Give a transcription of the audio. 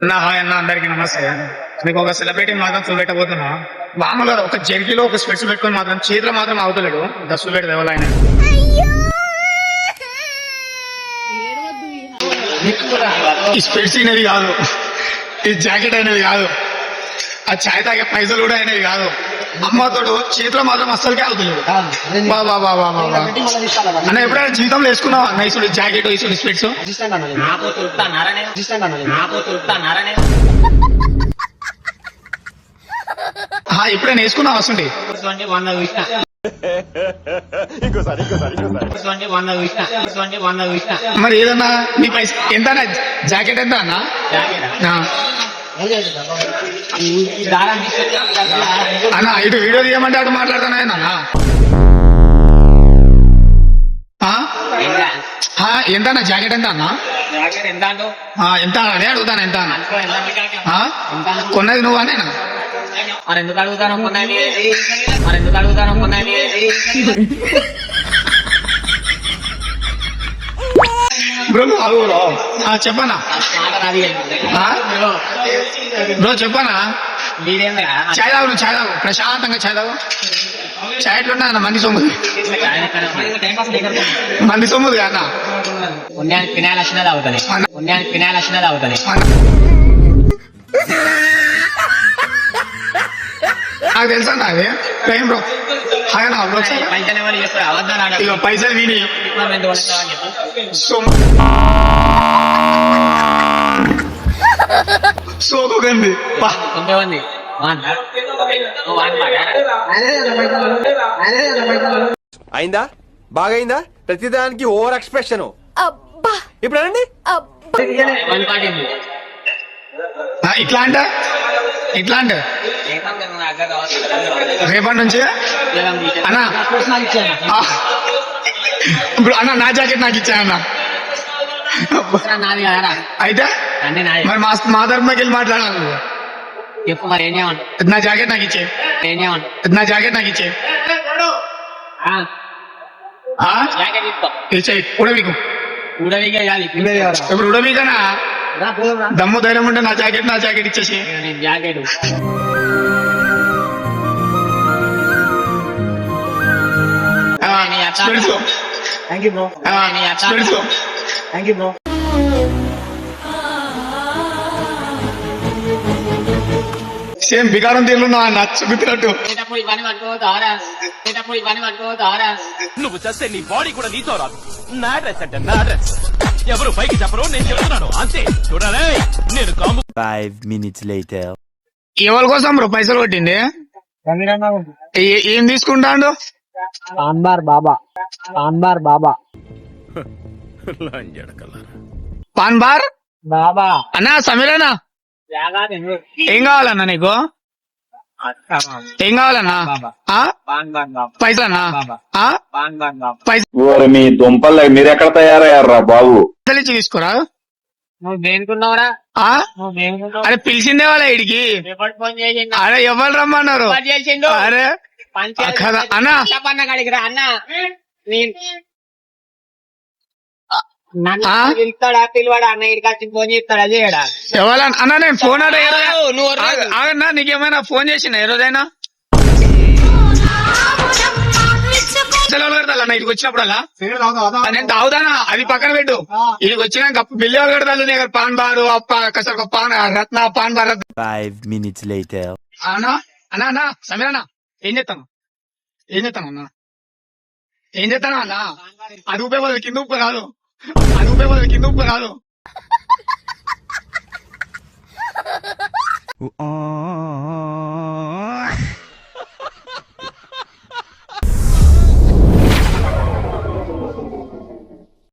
నా హాయ్ అన్న, అందరికి నమస్తే. మీకు ఒక సెలబ్రిటీ మాత్రం చూపెట్టబోతున్నా. మామూలుగా ఒక జర్కీలో ఒక స్పెట్స్ పెట్టుకొని మాత్రం చేతిలో మాత్రం అవుతలేడు. దస్సు పెట్టి దేవాలయన ఈ స్పెట్స్ అనేది కాదు, ఈ జాకెట్ అనేది కాదు, ఆ ఛాయ్ తాగే పైసలు కూడా అయినవి కాదు. అమ్మతోడు చేతిలో మాత్రం అస్సలకే అవుతలేడు. అన్న ఎప్పుడైనా జీవితంలో వేసుకున్నావా అన్న ఇసుడు జాకెట్ ఇసుడు స్పెట్స్? ఎప్పుడైనా వేసుకున్నావా అసలు? మరి ఏదన్నా నీ పైస ఎంత జాకెట్ ఎంత అన్నా? అన్నా ఇటు వీడియో తీయమంటే అటు మాట్లాడుతున్నా ఎంత జాకెట్ ఎంత అన్నా? ఎంత అదే అడుగుతాను. ఎంత కొన్నది నువ్వు అనేనా? మరెందుకు అడుగుతాను కొన్నావి బ్రో చెప్పనా బ్రో చెప్పనా? చాయ్ తాగు, చాయ్ తాగు, ప్రశాంతంగా చాయ్ తాగు. చాయ్ ఎట్లున్నా అన్న? మంది సొమ్ముది, మంది సొమ్ముది అన్న. పుణ్యానికి ఫినాయిల్ వచ్చినది అవుతుంది, పుణ్యానికి ఫినాయిల్ వచ్చినది అవుతుంది. నాకు తెలుసా అన్న అది టైం బ్రో. హాయ్ బ్రో, ఇక పైసలు విని సోకండి అయిందా? బాగైందా? ప్రతిదానికి ఓవర్ ఎక్స్ప్రెషన్. ఇప్పుడు అనండి. ఇట్లా అంటే ఇట్లా అంటే రేపటి నుంచి అన్నా ఇప్పుడు అన్న నా జాకెట్ నాకు ఇచ్చా అన్న. అయితే మరి మా తరపునకి వెళ్ళి మాట్లాడాలి. చెప్పు మరి ఏం చేయమని. నా జాకెట్ నాకు ఇచ్చే, ఏం చేయమని. నా జాకెట్ నాకు ఇచ్చే, ఇచ్చేయి. ఉడవీకు ఇప్పుడు ఉడవీకనా? దమ్ము ధైర్యం ఉంటే నా జాకెట్ ఇచ్చేసి. జాకెట్ సేమ్ బికారం తీరులో చూపిస్తున్నట్టు. నువ్వు చేస్తే నీ బాడీ కూడా నీతో రాదు. నా డ్రెస్ అంటే నా డ్రెస్. ఎవరు పైకి చెప్పరు, నేను చెప్తున్నాను అంతే. చూడాలి నేను 5 minutes later. ఎవరి కోసం బ్రో పైసలు కొట్టింది? ఏం తీసుకుంటాడు? పాన్బార్ బాబా, పాన్బార్ బాబా, పాన్ బార్ బాబా అన్నా. సమీరేనా? ఏం కావాలన్నా నీకు? ఏం కావాలన్నా? పైసలన్నా? మీ దుంపలు మీరెక్కడ తయారయ్యారా బాబు? పైసలు ఇచ్చి తీసుకోరా. నువ్వు దేనికున్నావురా? నువ్వు దేనికున్నావు? అరే పిలిచిందే వాళ్ళ ఇడికి. ఫోన్ చేసిండు? అరే ఎవరు రమ్మన్నారు? చేసిండు. అరే కదా అన్నా. చెప్పన్న కాడికి రా అన్న. పిలుస్తాడా? పిలువాడా? అన్న ఇడికి వచ్చి ఫోన్ చేస్తాడా? చేయడా? ఎవరన్నా అన్నా? నేను ఫోన్ ఆగన్నా. నీకేమైనా ఫోన్ చేసిన ఏ రోజైనా? కడతాను ఇడికి వచ్చినప్పుడల్లా నేను తాగుతానా? అది పక్కన పెట్టు. ఇడికి వచ్చినాక బిల్లు ఎవరు కడతాను? నేను పాన్ బారు అప్ప పాన్ రత్న పాన్ బార్. 5 minutes later. అన్నా అన్నా అన్నా సమీరన్నా ఏం చేస్తాను? ఏం చేస్తాను అన్నా? ఏం చేస్తాను అన్నా? అది ఊపే వాళ్ళు కింద ఉప్పు రాదు, అది ఊపే వాళ్ళు కింద ఉప్పు రాదు.